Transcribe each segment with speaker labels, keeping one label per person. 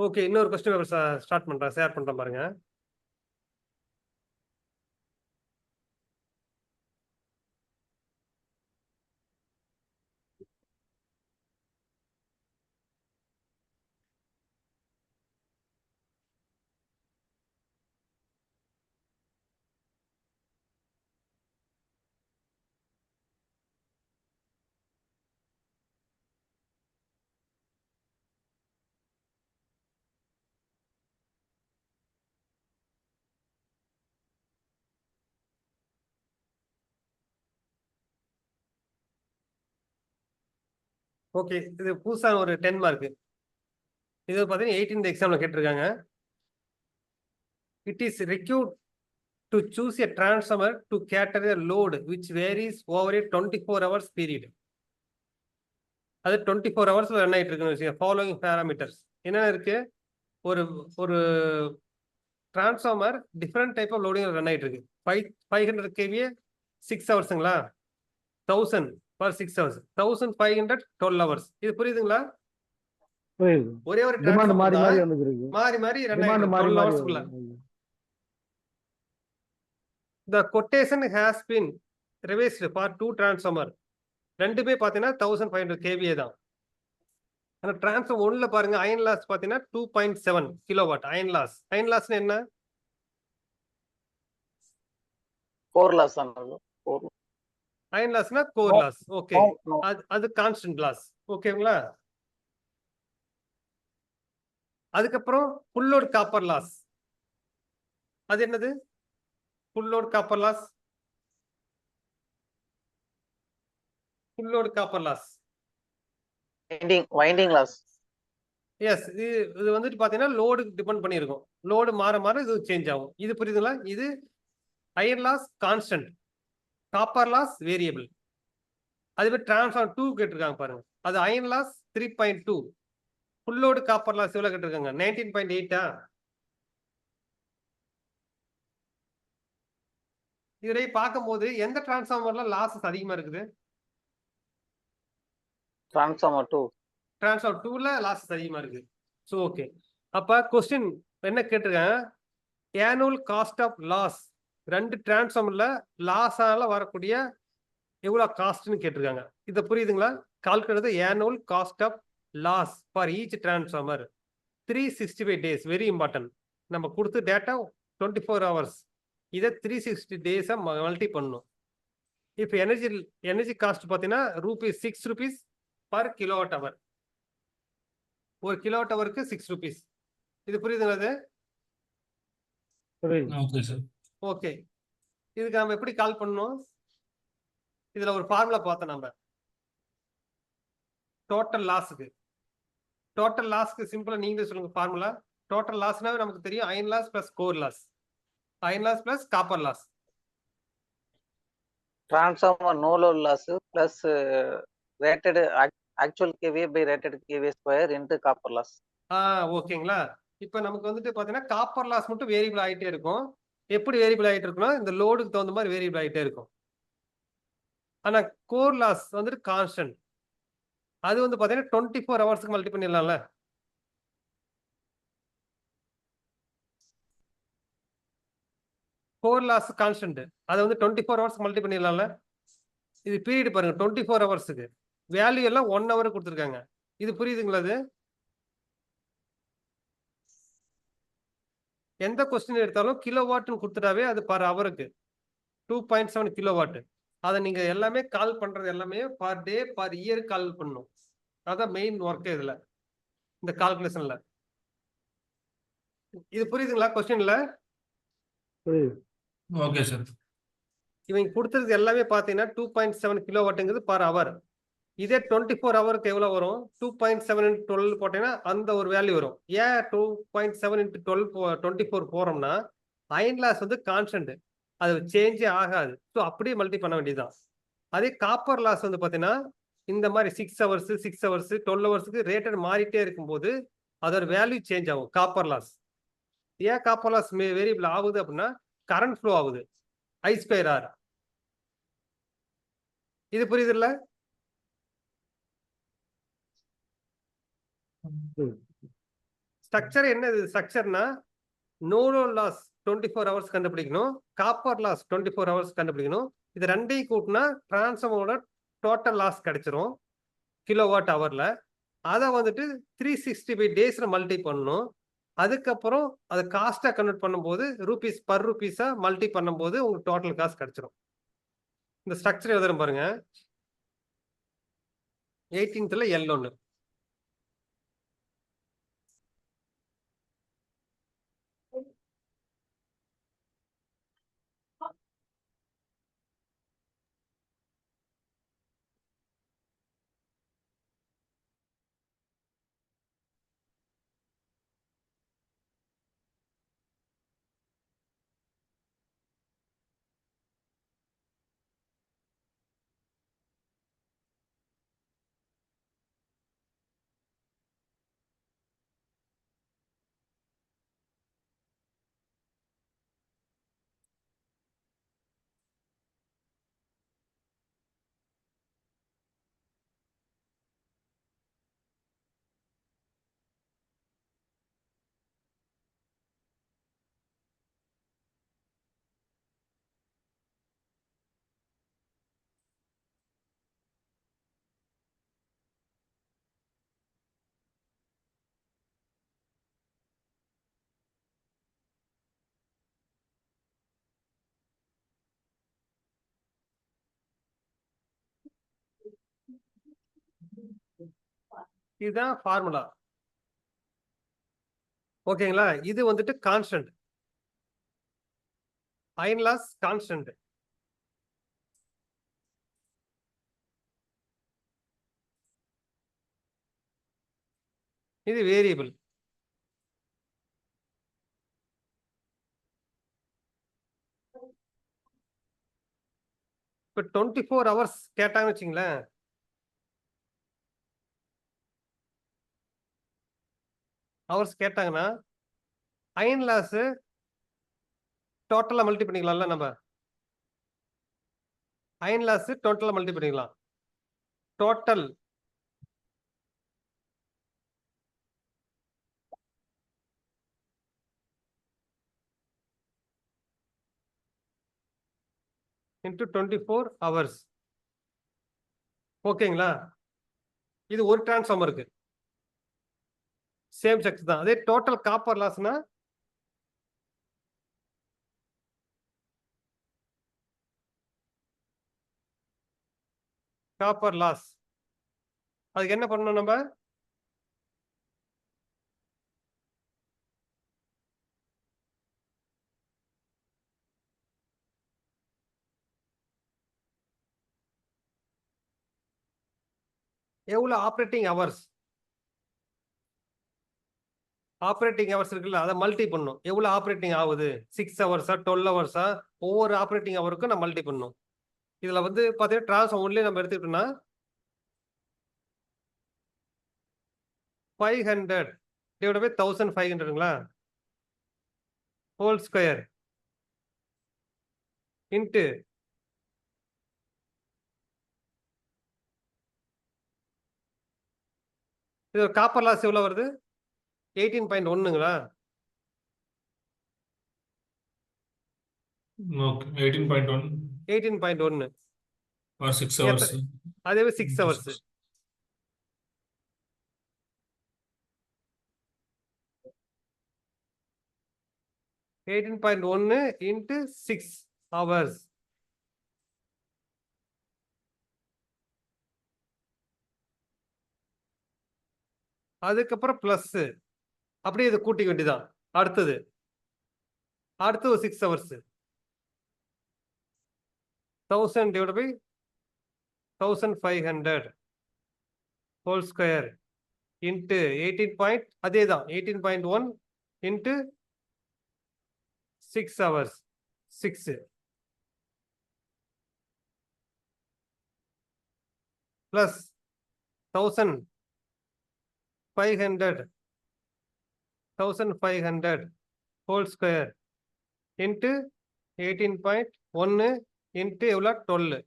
Speaker 1: Okay, இன்னொரு question paper start பண்றேன், share பண்றேன் பாருங்க. ஓகே, இது புதுசா ஒரு 10 மார்க். இது பாத்தீங்கன்னா 18 எக்ஸாம்ல கேட்டிருக்காங்க. It is required to choose a transformer to cater a load which varies over a 24 hours period. அது 24 hours ரன் ஆயிட்டு இருக்குன்னு ஃபாலோயிங் பேராமீட்டர்ஸ் என்னென்ன இருக்கு? ஒரு ஒரு transformer different type of loading run ஆயிட்டு இருக்கு. 500 kVA 6 ஹவர்ஸுங்களா, 1000 ஃபார் 6 ஹவர்ஸ், 1500 12 ஹவர்ஸ். இது புரியுதுங்களா? ஒரே ஒரு
Speaker 2: டிமாண்ட் மாறி
Speaker 1: டிரான்ஸ்ஃபார்மர்
Speaker 2: மாறி
Speaker 1: தான்
Speaker 2: வந்துருக்கு.
Speaker 1: மாறி மாறி ரன்
Speaker 2: டிமாண்ட்
Speaker 1: ஆயிட்டு
Speaker 2: மாறி
Speaker 1: 12
Speaker 2: மாறி
Speaker 1: ஹவர்ஸ்க்குள்ள.
Speaker 2: வருது.
Speaker 1: The quotation has been revised for 2 transformer. ரெண்டுமே பாத்தீங்கன்னா 1500 kVA தான். ஆனா டிரான்ஸ்ஃபார்மர் ஒன்ல பாருங்க, அயன் லாஸ் பாத்தீங்கன்னா 2.7 கிலோவாட் அயன் லாஸ். அயன் லாஸ்னா என்ன?
Speaker 3: கோர் லாஸ் தான்.
Speaker 1: அயன் லாஸ்னா கோர் லாஸ். ஓகே, அது கான்ஸ்டன்ட் லாஸ். ஓகேங்களா? அதுக்கப்புறம் ஃபுல் லோட் காப்பர் லாஸ். அது என்னது? Full load copper loss. Full load copper loss.
Speaker 3: Winding loss.
Speaker 1: Yes, இது வந்துட்டு பாத்தீங்கன்னா லோடுக்கு டிபெண்ட் பண்ணியிருக்கும். லோடு மாற மாற இது சேஞ்ச் ஆகும். இது புரியுதுங்களா? இது iron loss constant, copper loss variable. அதுவே டிரான்ஸ்ஃபார்மர் 2 கேட்டிருக்காங்க பாருங்க, அது iron loss 3.2, full load copper loss எவ்வளவு கேட்டிருக்காங்க? 19.8. இதை பார்க்கும்போது எந்த டிரான்ஸ்ஃபார்மர்ல லாஸஸ் அதிகமா இருக்குது?
Speaker 3: டிரான்ஸ்ஃபார்மர் 2.
Speaker 1: டிரான்ஸ்ஃபார்மர் 2ல லாஸஸ் அதிகமா இருக்கு. ஸோ ஓகே, அப்ப கொஸ்டின் என்ன கேட்டிருக்காங்க? ஆனுவல் காஸ்ட் ஆஃப் லாஸ், ரெண்டு டிரான்ஸ்ஃபார்மர்ல லாஸால வரக்கூடிய எவ்வளவு காஸ்ட்னு கேட்டிருக்காங்க. இத புரியுதுங்களா? Calculate annual cost of loss for each transformer 365 days. Very important. நம்ம கொடுத்து டேட்டா 24 ஹவர்ஸ், இதை 360 டேஸா மல்டி பண்ணணும். இப்போ எனர்ஜி காஸ்ட் பார்த்தீங்கன்னா ₹6 பர் கிலோவாட் ஹவர். ஒரு கிலோவாட் ஹவருக்கு 6 rupees. இது புரியுதுங்களா? ஓகே, இதுக்கு நம்ம எப்படி கால் பண்ணணும்? இதுல ஒரு ஃபார்முலா பார்த்தோம் நம்ம. டோட்டல் லாஸ்க்கு சிம்பிளா நீங்களே சொல்லுங்க ஃபார்முலா. டோட்டல் லாஸ்னாவே நமக்கு தெரியும், iron loss plus core loss, iron loss plus copper loss.
Speaker 3: Transformer no load loss plus rated actual KVA by rated KVA square into copper loss.
Speaker 1: ஓகேங்களா? இப்போ நமக்கு வந்துட்டு பாத்தீங்கன்னா காப்பர் லாஸ் மட்டும் வேரியபிள் ஆகிட்டே இருக்கும். எப்படி வேரியபிள் ஆகிட்டு இருக்குன்னா, இந்த லோடுக்கு தகுந்த மாதிரி வேரியபிள் ஆகிட்டே இருக்கும். ஆனா கோர் லாஸ் வந்துட்டு கான்ஸ்டன்ட். அது வந்து பாத்தீங்கன்னா 24 ஹவர்ஸ்க்கு மல்டி பண்ணிடலாம்ல. கோர் லாஸ் கான்ஸ்டன்ட், அதை வந்து 24 ஹவர்ஸ் மல்டி பண்ணிடலாம்ல. இது பீரியட் பாருங்க, 24 ஹவர்ஸுக்கு வேல்யூ எல்லாம் 1 ஹவர் கொடுத்துருக்காங்க. இது புரியுதுங்களா? அது எந்த கொஸ்டின் எடுத்தாலும் கிலோவாட்னு கொடுத்துட்டாவே அது பர் ஹவருக்கு 2.7 கிலோவாட். அதை நீங்க எல்லாமே கால் பண்றது எல்லாமே பர் டே பர் இயர் கால் பண்ணணும். அதான் மெயின் ஒர்க் இதுல, இந்த கால்குலேஷன்ல. இது புரியுதுங்களா கொஸ்டின்ல?
Speaker 2: Okay sir.
Speaker 1: இவங்க கொடுத்தது எல்லாமே பாத்தீங்கன்னா 2.7 கிலோவாட்டுங்கிறது பர் ஹவர். இதே 24 ஹவருக்கு எவ்வளவு வரும்? 2.7 × 12 போட்டீங்கன்னா அந்த ஒரு வேல்யூ வரும். ஏன் 2.7 × 24 போறோம்னா, அயன் லாஸ் வந்து கான்ஸ்டன்ட், அது சேஞ்சே ஆகாது. ஸோ அப்படியே மல்டி பண்ண வேண்டியதுதான். அதே காப்பர் லாஸ் வந்து பாத்தீங்கன்னா இந்த மாதிரி 6 ஹவர்ஸ் 6 ஹவர்ஸ் 12 ஹவர்ஸுக்கு ரேட்டட் மாறிட்டே இருக்கும்போது அதோட வேல்யூ சேஞ்ச் ஆகும். காப்பர் லாஸ் ஏன் காப்பர் லாஸ் வேரியபிள் ஆகுது அப்படின்னா, கரண்ட் ஃப்ளோ ஆகுது, I/R. இது புரியுது இல்ல? ஸ்ட்ரக்சர் என்ன இது ஸ்ட்ரக்சர்னா நோ லோட் லாஸ் 24 ஹவர்ஸ் கண்டுபிடிக்கணும், காப்பர் லாஸ் 24 ஹவர்ஸ் கண்டுபிடிக்கணும். இது ரெண்டையும் கூட்டினா டிரான்ஸ்ஃபார்மரோட டோட்டல் லாஸ் கிடைச்சிரும் கிலோவாட் ஹவர்ல. அதை வந்துட்டு 365 டேஸ்ல மல்டி பண்ணணும். அதுக்கப்புறம் அதை காஸ்டா கன்வெர்ட் பண்ணும்போது ரூபீஸ் பர் ரூபீஸா மல்டி பண்ணும்போது உங்களுக்கு டோட்டல் காஸ்ட் கிடைச்சிரும். இந்த ஸ்ட்ரக்சர் எழுதுறேன் பாருங்க. 18th L1. இதுதான் ஃபார்முலா. ஓகேங்களா? இது வந்துட்டு கான்ஸ்டன்ட். Iron loss constant. இது வேரியபிள். இப்போ 24 ஹவர்ஸ் கேட்டாங்கன்னு வச்சுங்களேன், ஹவர்ஸ் கேட்டாங்கன்னா அயன் லாஸ் டோட்டலா மல்டி பண்ணிக்கலாம்ல. நம்ம அயன் லாஸ் டோட்டலா மல்டி பண்ணிக்கலாம். Total into 24 hours. ஓகேங்களா? இது ஒரு டிரான்ஸ்ஃபார்மருக்கு சேம் செக்ஸ் தான். அதே டோட்டல் காப்பர் லாஸ்னா காப்பர் லாஸ் அதுக்கு என்ன பண்ணணும் நம்ம? எவ்வளவு ஆப்ரேட்டிங் ஹவர்ஸ் இருக்குல்ல, அதை மல்டி பண்ணும். எவ்வளவு ஆப்ரேட்டிங் ஆகுது, 6 ஹவர்ஸா 12 ஹவர்ஸா, ஒவ்வொரு ஆப்ரேட்டிங் ஹவருக்கும் நம்ம மல்டி பண்ணும். இதுல வந்து பாத்தீங்கன்னா டிரான்ஸ்ஃபார்மர்லயே நம்ம எடுத்துக்கிட்டோம்னா 500 டிவைட் பை 1500ங்களா ஹோல் ஸ்கொயர் இன்ட்டு இது காப்பர் லாஸ் எவ்வளவு வருது? 18.1ங்களா?
Speaker 2: Okay, 18.1
Speaker 1: 18.1
Speaker 2: or 6 hours.
Speaker 1: அதே 6 ஹவர்ஸ். (18.1 into 6 hours). அதுக்கப்புறம் பிளஸ் அப்படியே இதை கூட்டிக்க வேண்டியதான். அடுத்தது ஒரு 6 hours 1000 divided by 1500 whole square into 18. அதேதான் 18.1 into 6 hours 6 plus 1500 whole square into 18.1 into எவ்வளோ 12.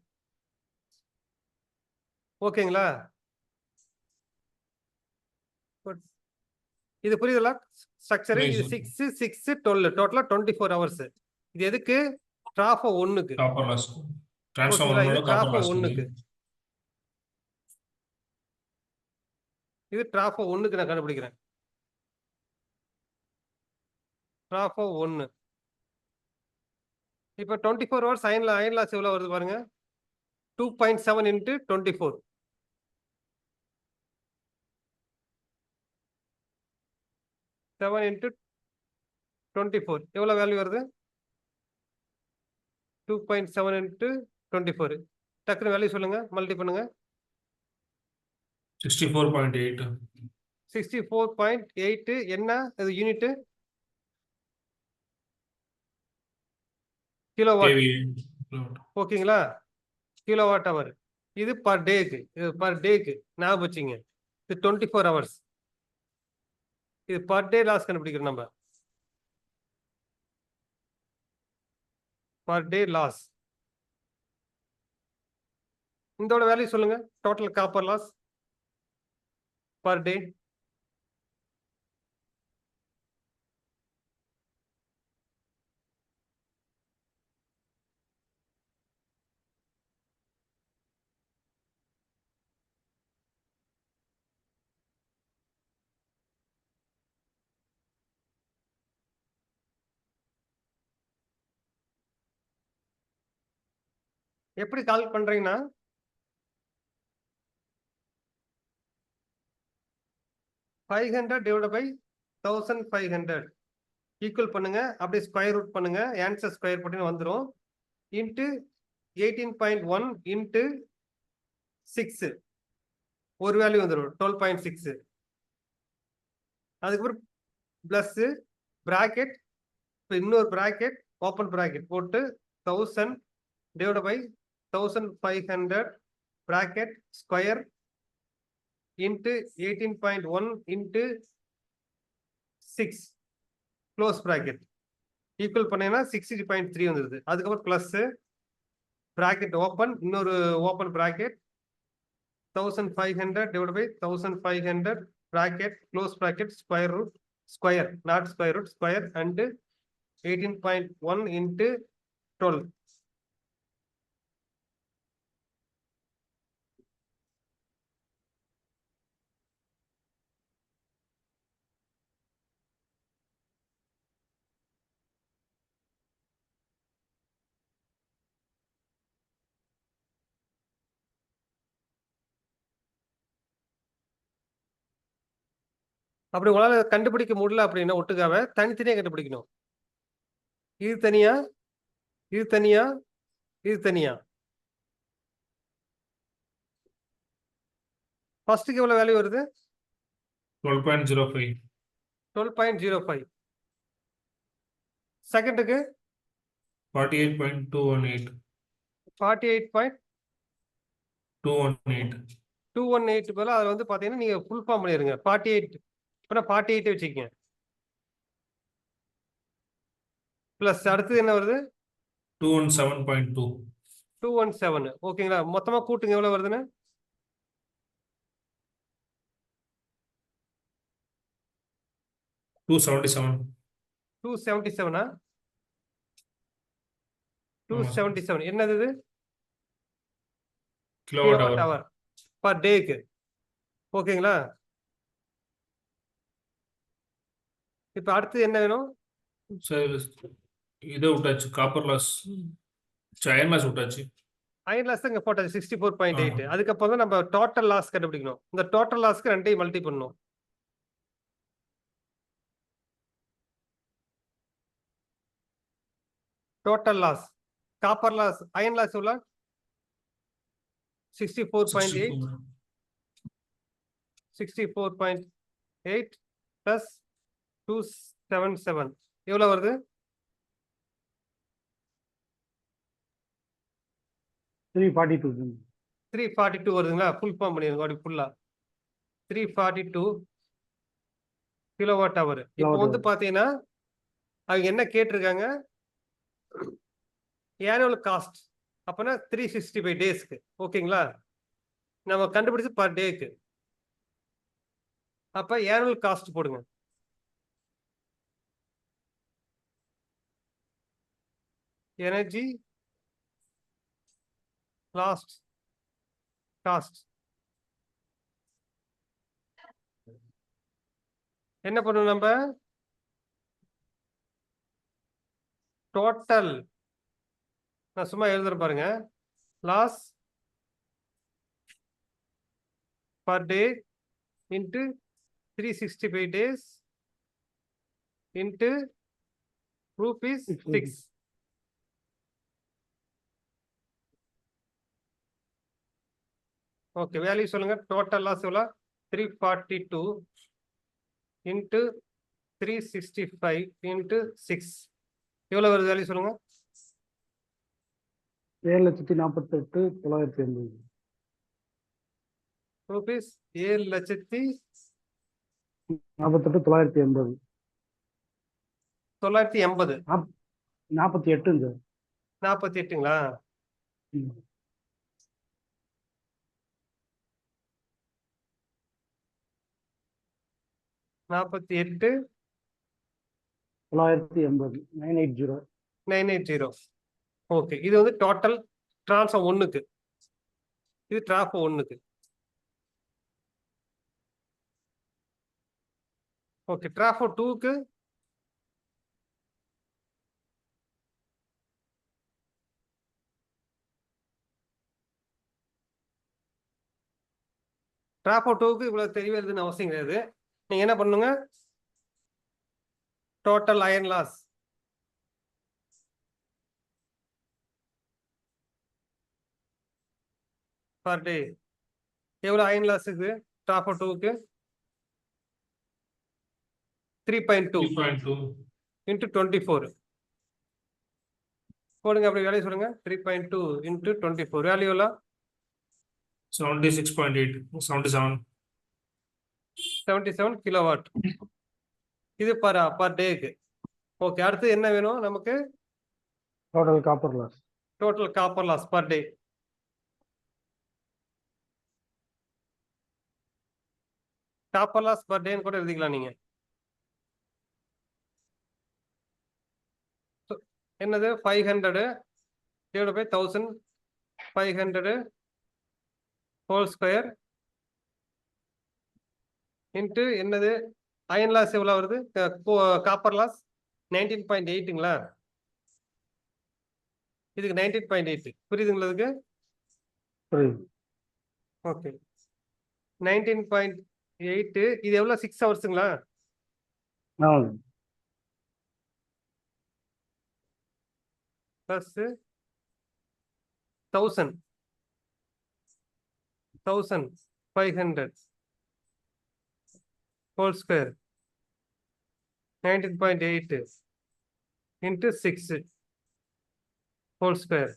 Speaker 1: ஓகேங்களா? இது புரியுதுல ஸ்ட்ரக்சர்? இது
Speaker 2: புரியுது.
Speaker 1: 6 6 12 டோட்டலா 24 ஹவர்ஸ். இது எதுக்கு? டிராஃபோ 1க்கு.
Speaker 2: காப்பர் லாஸ் டிரான்ஸ்ஃபார்மர்
Speaker 1: ஓகேங்களா? இது
Speaker 2: 1 காப்பர்
Speaker 1: டிராஃபோ
Speaker 2: லாஸ்
Speaker 1: 1க்கு. இது டிராஃபோ 1க்கு நான் கண்டுபிடிக்கிறேன். டிராஃபோ 1. இப்போ 24 ஹவர்ஸ் அயன் லாஸ் எவ்வளவு வருது பாருங்க. 2.7 into 24. 7 into 24 எவ்வளவு வேல்யூ வருது? 2.7 into 24. டக்குனு வேல்யூ சொல்லுங்க, மல்டி பண்ணுங்க.
Speaker 2: 64.8
Speaker 1: 64.8 என்ன இது யூனிட்? கிலோவாட்.
Speaker 2: kVA.
Speaker 1: ஓகேங்களா? Kilowatt hour. இது பர் டேக்கு. இது பர் டேக்கு ஞாபகம் வச்சுங்க. இது 24 ஹவர்ஸ். இது பர் டே லாஸ் கண்டுபிடிக்கிறோம் நம்ம. Per day loss. இதோட வேல்யூ சொல்லுங்க. Total copper loss per day. எப்படி கால் பண்றீங்கன்னா 500 divided by 1500 ஈக்குவல் பண்ணுங்க. அப்படியே ஸ்கொயர் ரூட் பண்ணுங்க. ஆன்சர் ஸ்கொயர் பண்ணி வந்துரும். இன்ட்டு 18.1 இன்ட்டு 6 ஒரு வேல்யூ வந்துடும் 12.6. அதுக்கப்புறம் பிளஸ் பிராக்கெட், இன்னொரு பிராக்கெட், ஓப்பன் பிராக்கெட் போட்டு 1000 divided by 1500 bracket square into 18.1 into 6 close bracket equal பண்ணீங்கன்னா 60.3 வந்துருது. அதுக்கப்புறம் பிளஸ் பிராக்கெட் ஓப்பன், இன்னொரு open bracket 1500 divided by 1500 bracket close bracket square root square not square root square and 18.1 into 12. அப்படி உங்களால கண்டுபிடிக்க முடியல அப்படின்னா ஒட்டுக்காம தனித்தனியா கண்டுபிடிக்கணும். இது தனியா, இது தனியா, இது தனியா. ஃபர்ஸ்ட்டுக்கு எவ்வளவு வேல்யூ வருது?
Speaker 2: 12.05
Speaker 1: 12.05. செகண்டுக்கு
Speaker 2: 48.218
Speaker 1: 48.218 பதிலா அதுல வந்து பாத்தீங்கன்னா நீங்க ஃபுல் ஃபார்ம் பண்ணிருங்க. 48 இப்ப 48 வச்சுக்கங்க. பிளஸ் அடுத்தது என்ன வருது?
Speaker 2: 217.2
Speaker 1: 217. ஓகேங்களா? மொத்தமா கூட்டுங்க எவ்வளவு வருதுன்னு?
Speaker 2: 277
Speaker 1: 277. 277 என்னது இது?
Speaker 2: கிலோவாட்
Speaker 1: ஹவர் பர் டேக்கு. ஓகேங்களா? இப்ப அடுத்து என்ன வேணும்?
Speaker 2: சார் இதை விட்டாச்சு, காப்பர் லாஸ் அயன் லாஸ் விட்டாச்சு.
Speaker 1: அயன் லாஸ் தான் இங்க போட்டாச்சு 64.8. அதுக்கப்புறம் தான் நம்ம டோட்டல் லாஸ் கண்டுபிடிக்கணும். இந்த டோட்டல் லாஸ்க்கு ரெண்டையும் மல்டி பண்ணணும். Total loss copper loss iron loss எவ்வளோ? 64.8 64.8 plus 277 எவ்வளவு வருது? 342 வருதுங்களா? ஃபுல் ஃபார்ம் பண்ணிருங்க அப்படி ஃபுல்லா. 342 கிலோவாட் ஹவர். இப்போ வந்து பாத்தீங்கன்னா அவங்க என்ன கேட்டிருக்காங்க? annual காஸ்ட் அப்பனா 365 டேஸ்க்கு. ஓகேங்களா? நம்ம கண்டுபிடிச்சு பர் டேக்கு. அப்ப annual காஸ்ட் போடுங்க. எனர்ஜி லாஸ்ட் காஸ்ட் என்ன பண்ணணும் நம்ம டோட்டல் நான் சும்மா எழுதுறேன் பாருங்க loss per day into 365 days into rupees 6. Okay value சொல்லுங்க டோட்டல் லாஸ் எவ்வளோ 342 into 365 into 6 எவ்வளோ வருது வேல்யூ சொல்லுங்க
Speaker 4: 7,48,980
Speaker 1: rupees 7,48,980 980
Speaker 4: 48
Speaker 1: 48ங்களா நாற்பத்தி எட்டு
Speaker 4: 980 980
Speaker 1: 980 ஓகே இது வந்து டோட்டல் டிரான்ஸ்ஃபர் ஒன்றுக்கு இது டிரான்ஸ்ஃபர் ஒன்றுக்கு ஓகே டிரான்ஸ்ஃபர் டூக்கு டிரான்ஸ்ஃபர் டூக்கு இவ்வளவு தெரியறதுன்னு அவசியம் கிடையாது நீங்க என்ன பண்ணுங்க total iron loss per day எவ்வளவு அயர்ன் லாஸ் இருக்குது டிரான்ஸ்ஃபர் டூக்கு 3.2
Speaker 2: 3.2
Speaker 1: into 24 போடுங்க அப்படி வேலையை சொல்லுங்க 3.2 into 24 வேல்யூ எவ்வளோ
Speaker 2: 76.8 77
Speaker 1: 77 கிலோவாட் இது பர் டேக்கு ஓகே அடுத்து என்ன வேணும் நமக்கு
Speaker 4: total copper loss
Speaker 1: total copper loss per day copper loss per டேன்னு கூட எழுதிக்கலாம் நீங்க என்னது 500 divided by 1500 whole square into என்னது அயன் லாஸ் எவ்வளோ வருது காப்பர் லாஸ் 19.8ங்களா இதுக்கு 19.8 புரியுதுங்களா இதுக்கு
Speaker 4: புரியுது
Speaker 1: ஓகே 19.8 இது எவ்வளோ 6 ஹவர்ஸுங்களா
Speaker 4: ஆமாங்க
Speaker 1: plus 1500 whole square 19.8 into 6 whole square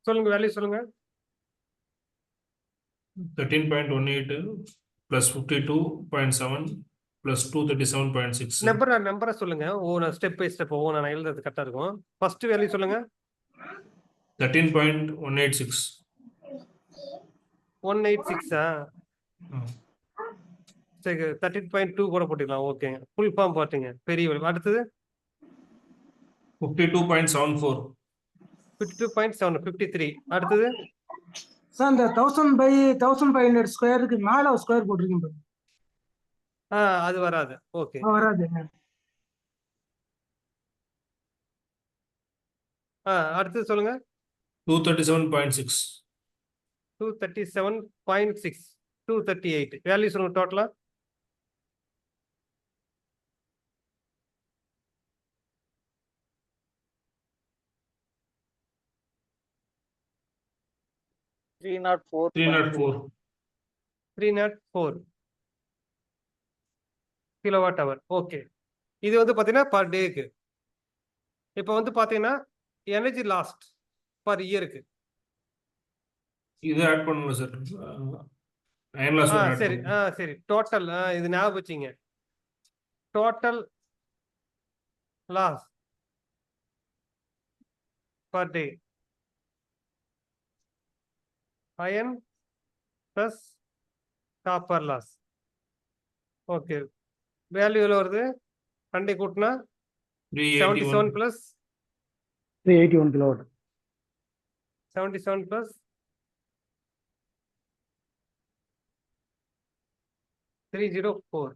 Speaker 1: சொல்லுங்க வேல்யூ சொல்லுங்க
Speaker 2: 13.18 plus 52.7 plus 237.6
Speaker 1: நம்பரை சொல்லுங்க ஸ்டெப் பை ஸ்டெப் நான் எழுதுறது கரெக்டா இருக்கும் ஃபர்ஸ்ட் வேல்யூ சொல்லுங்க
Speaker 2: 13.186
Speaker 1: 186 சரி 13.2 கூட போட்டுக்கலாம் ஓகே ஃபுல் ஃபார்ம் போட்டுங்க பெரிய அடுத்தது
Speaker 2: 52.74
Speaker 1: 52.7 53 அடுத்தது
Speaker 5: சார் இந்த 1000/1500 ஸ்கொயருக்கு மேல ஸ்கொயர் போட்டிருக்கீங்க
Speaker 1: அது வராது ஓகே
Speaker 5: வராது
Speaker 1: அடுத்தது சொல்லுங்க
Speaker 2: 237.6
Speaker 1: 237.6 238 வேல்யூ சொல்லுங்க டோட்டலா304 கிலோவாட் ஹவர் ஓகே இது வந்து பாத்தீங்கன்னா பர் டேக்கு இப்போ வந்து பாத்தீங்கன்னா எனர்ஜி லாஸ்ட் பர் இயருக்கு
Speaker 2: இது ஆட் பண்ணல சார். அயன் லாஸ் வேற ஆட்
Speaker 1: சரி
Speaker 2: பண்ணணும்.
Speaker 1: சரி டோட்டல் இது ஞாபகம் வச்சுங்க. Total loss per day iron plus copper loss. Okay, value எவ்வளோ வருது? ரெண்டை கூட்டினா 77
Speaker 2: 381.
Speaker 1: Plus
Speaker 4: 381 kilowatt.
Speaker 1: 77 plus 304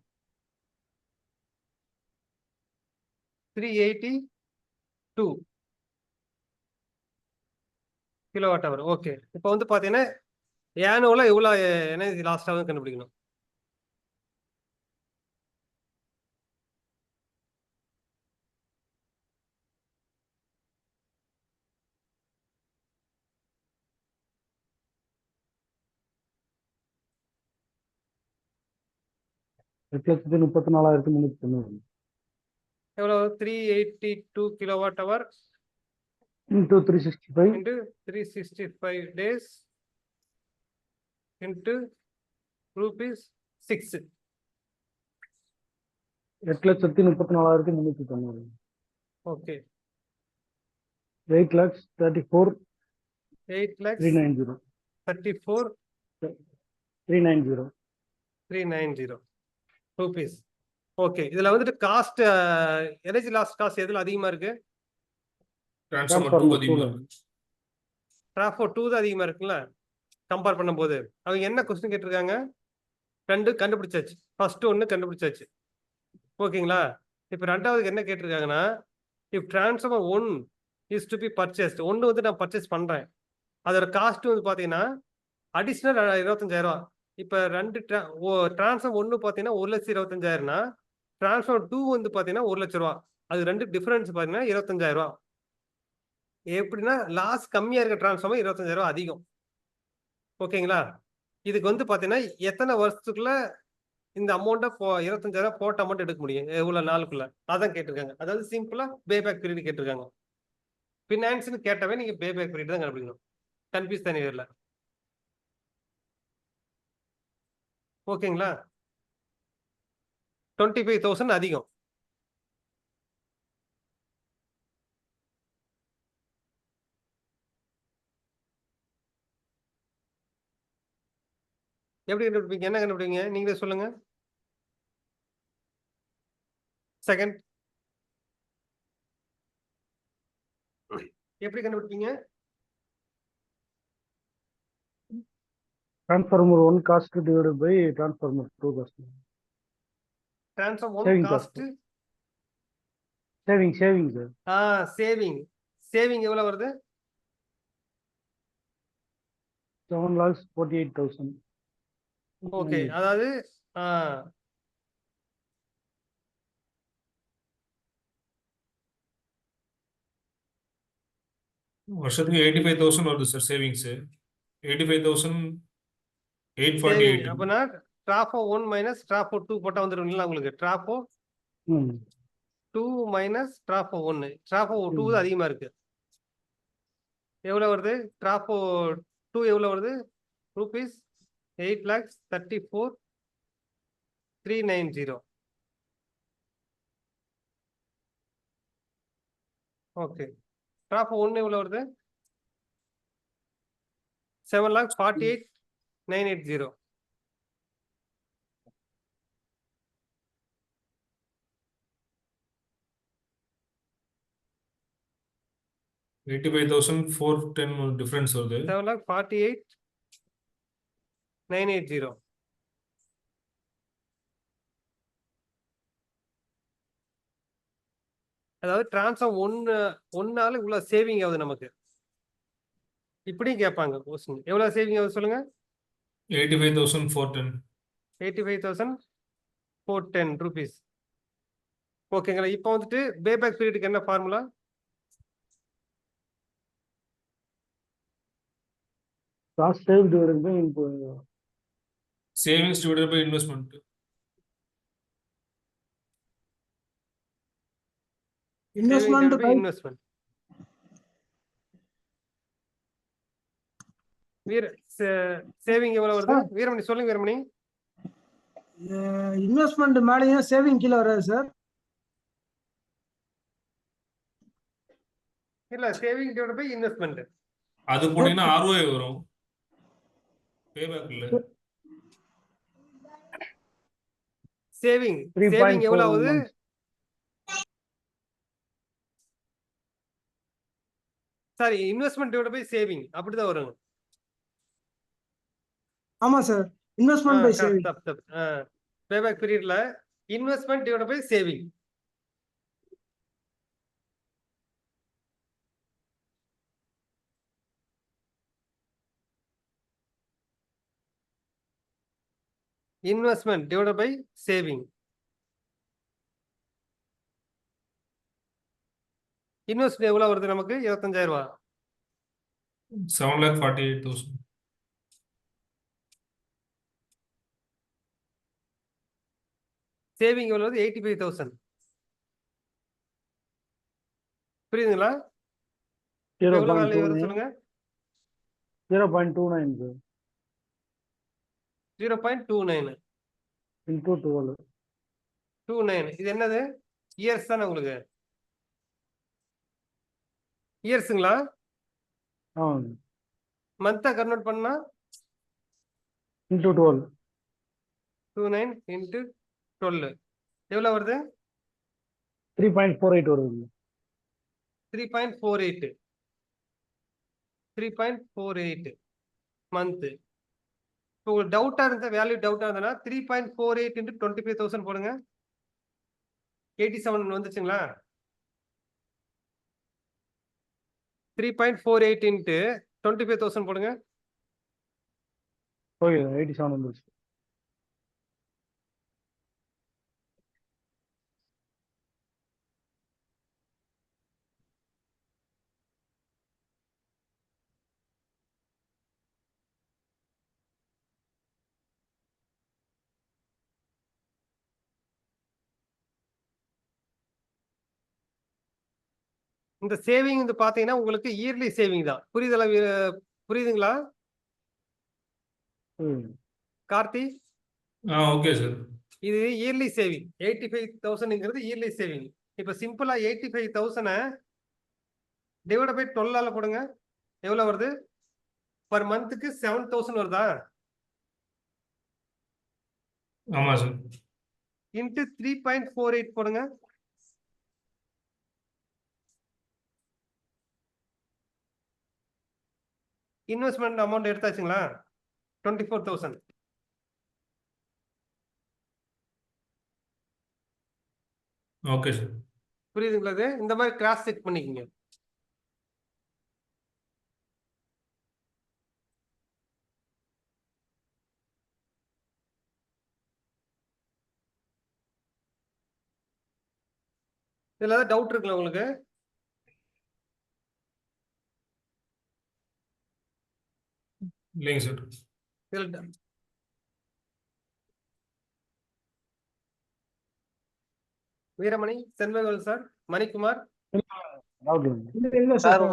Speaker 1: 382 kilowatt hour. Okay, இப்போ வந்து பார்த்தீங்கன்னா ஏனுவல எவ்வளோ எனர்ஜி லாஸ்ட் ஆகுதுன்னு கண்டுபிடிக்கணும்.
Speaker 4: லட்சத்தி 34,390
Speaker 1: எவ்வளோ? 382 kilowatt hour
Speaker 4: into 365
Speaker 1: into 365 days into rupees 6.
Speaker 4: 8,34,390.
Speaker 1: Okay,
Speaker 4: 8,34,390. 390
Speaker 1: 8,34,390 rupees. Okay, இதுல வந்துட்டு காஸ்ட் எனர்ஜி லாஸ்ட் காஸ்ட் எதுல அதிகமா இருக்கு?
Speaker 2: டிரான்ஸ்ஃபார்மர் 2 அதிகமா இருக்கு.
Speaker 1: டிராஃபோ 2 தான் அதிகமா இருக்குல்ல கம்பேர் பண்ணும்போது. அவங்க என்ன கொஸ்டின் கேட்டிருக்காங்க? ரெண்டு கண்டுபிடிச்சாச்சு, ஃபர்ஸ்ட் ஒன்று கண்டுபிடிச்சாச்சு. ஓகேங்களா? இப்போ ரெண்டாவதுக்கு என்ன கேட்டிருக்காங்கன்னா, if transformer 1 is to be purchased, ஒன்று வந்து நான் பர்ச்சேஸ் பண்றேன், அதோட காஸ்ட் வந்து பார்த்தீங்கன்னா அடிஷ்னல் 25,000. இப்போ ரெண்டு டிரான்ஸ்ஃபார்மர் 1 பார்த்தீங்கன்னா 1,25,000னா டிரான்ஸ்ஃபார்மர் 2 வந்து பார்த்தீங்கன்னா 1 லட்ச ரூபா. அது ரெண்டு டிஃபரன்ஸ் பார்த்தீங்கன்னா 25,000. எப்படின்னா லாஸ் கம்மியா இருக்க டிரான்ஸ்ஃபார்மர் 25,000 அதிகம். ஓகேங்களா? இதுக்கு வந்து பார்த்தீங்கன்னா எத்தனை வருஷத்துக்குள்ள இந்த அமௌண்ட்டை 25,000 போட்ட அமௌண்ட் எடுக்க முடியும், எவ்வளோ நாளுக்குள்ள, அதான் கேட்டிருக்காங்க. அதாவது சிம்பிளா பேபேக் பீரியட் கேட்டிருக்காங்க. ஃபினான்ஸ்னு கேட்டவே நீங்க பேபேக் பீரியட் தான் கண்டுபிடிக்கணும், கன்ஃபியூஸ் தானே வரல. ஓகேங்களா? 25,000 அதிகம். எப்படி கண்டுபிடிப்பீங்க? என்ன கண்டுபிடிப்பீங்க நீங்களே சொல்லுங்க. செகண்ட் எப்படி கண்டுபிடிப்பீங்க?
Speaker 4: Transformer 1 cost divided by transformer 2 cost.
Speaker 1: Transformer
Speaker 4: Saving
Speaker 1: cost
Speaker 4: sir.
Speaker 1: Saving. Saving எவ்வளவு வருது?
Speaker 4: 7,48,000.
Speaker 1: ஓகே, அதாவது
Speaker 2: வருஷத்துக்கு 85,000 வருது சார் சேவிங்ஸ். 85,848.
Speaker 1: சேவிங் அப்படின்னா டிராஃபோ 1 மைனஸ் டிராஃபோ 2 போட்டா வந்துருங்களா உங்களுக்கு? டிராஃபோ 2 மைனஸ் டிராஃபோ 1. டிராஃபோ 2 தான் அதிகமா இருக்கு. எவ்வளவு வருது? டிராஃபோ 2 எவ்வளவு வருது? ரூபீஸ் 8,34,390. ஓகே, டிராஃபோ 1 எவ்வளவு வருது? 7,48,980.
Speaker 2: $85,410 டிஃபரன்ஸ் வருது.
Speaker 1: 7,48,980. அதாவது டிரான்ஸ்ஃபார்ம் ஒன்னால இவ்வளவு சேவிங் ஆகுது நமக்கு. இப்படியும் கேட்பாங்க கொஸ்டின். எவ்வளவு சேவிங் ஆகுது சொல்லுங்க?
Speaker 2: 85,410.
Speaker 1: 85,410 rupees. ஓகேங்களா? இப்போ வந்துட்டு பேபேக் பீரியடுக்கு என்ன formula?
Speaker 4: Cost saved divided by
Speaker 2: Savings divided by investment.
Speaker 5: Investment by
Speaker 1: investment. Saving எவ்வளவு வருது வீரமணி சொல்லுங்க வீரமணி.
Speaker 5: இன்வெஸ்ட்மெண்ட் மேலேயும் சேவிங் கீழே வராது சார்.
Speaker 1: இல்ல சேவிங் டிவைட் பை இன்வெஸ்ட்மெண்ட்.
Speaker 2: அது போனீங்கன்னா ROI வரும். பேபேக் இல்ல.
Speaker 1: சேவிங்
Speaker 4: 3.41
Speaker 1: எவ்வளவு ஆகுது?
Speaker 4: months.
Speaker 1: Sorry investment divide by saving அப்படிதான் வரும்.
Speaker 5: ஆமா சார், இன்வெஸ்ட்மெண்ட் பை சேவிங்.
Speaker 1: தப்பு பேபேக் பீரியட்ல investment divide by saving. Investment divide by saving. Investment எவ்வளவு வருது நமக்கு? 25,000 ரூபாய்.
Speaker 2: 7,48,000.
Speaker 1: சேவிங் எவ்வளவு? 85,000. புரியுதுங்களா? எவ்வளவு வேல்யூ வருது சொல்லுங்க.
Speaker 4: 0.29 sir.
Speaker 1: 0.29
Speaker 4: into 12.
Speaker 1: 29 இது என்னது? இயர்ஸ் தானே உங்களுக்கு? இயர்ஸுங்களா? மந்த்தா கன்வெர்ட் பண்ணா
Speaker 4: into 12.
Speaker 1: 29 into 12 எவ்வளவு வருது?
Speaker 4: 3.48 வருது.
Speaker 1: 3.48 மந்த். இப்போ உங்களுக்கு டவுட்டா இருந்தா வேல்யூ டவுட்டா இருந்தா 3.48 into 25,000 போடுங்க. 87 வந்துச்சுங்களா? 3.48 into 25,000 போடுங்க.
Speaker 4: ஓகே 87 வந்துருச்சு.
Speaker 1: இந்த சேவிங் வந்து பாத்தீங்கன்னா உங்களுக்கு இயர்லி சேவிங் தான். புரியுதுங்களா கார்த்தி?
Speaker 2: Okay sir.
Speaker 1: இது இயர்லி சேவிங். 85,000ங்கிறது இயர்லி சேவிங். இப்ப சிம்பிளா 85,000 டிவைட் பை 12 போடுங்க. எவ்வளவு வருது? பர் மந்த்துக்கு 7,000 வருதா?
Speaker 2: ஆமா சார்.
Speaker 1: இன்ட்டு 3.48 போடுங்க. இன்வெஸ்ட்மெண்ட் அமௌண்ட் எடுத்தாச்சுங்களா? 24,000.
Speaker 2: Okay sir.
Speaker 1: புரியுதுங்களா? இது இந்த மாதிரி கிராஸ் செக் பண்ணிக்கங்க. இதுல ஏதாவது டவுட் இருக்குல்ல உங்களுக்கு?
Speaker 2: இல்லைங்க சார்.
Speaker 1: வீரமணி, செல்வவேல் சார், மணிக்குமார்
Speaker 5: இல்ல சார்.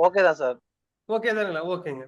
Speaker 3: ஓகே தான் சார்.
Speaker 1: ஓகே தானுங்களா? ஓகேங்க.